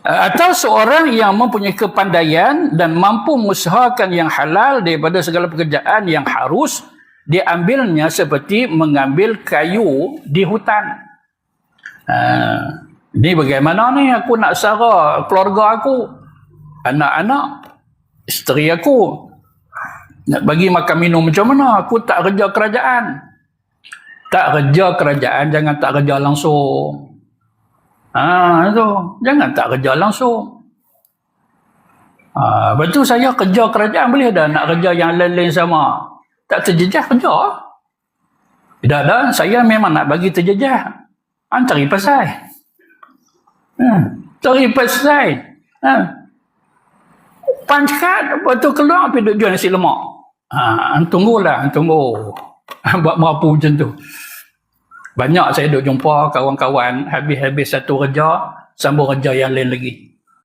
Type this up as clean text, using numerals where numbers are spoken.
Atau seorang yang mempunyai kepandaian dan mampu mengusahakan yang halal daripada segala pekerjaan yang harus diambilnya, seperti mengambil kayu di hutan. Ni bagaimana ni aku nak sara keluarga aku, anak-anak, isteri aku, nak bagi makan minum macam mana? Aku tak kerja kerajaan. Tak kerja kerajaan, jangan tak kerja langsung. Itu. Jangan tak kerja langsung. Lepas tu saya kerja kerajaan boleh dah nak kerja yang lain-lain sama. Tak terjejah kerja. Dah, saya memang nak bagi terjejah. Cari pasal. Cari pasal. Pancat, lepas tu keluar pergi duduk jual nasi lemak. Tunggulah. Buat merapu macam tu. Banyak saya duduk jumpa kawan-kawan habis-habis satu kerja, sambung kerja yang lain lagi.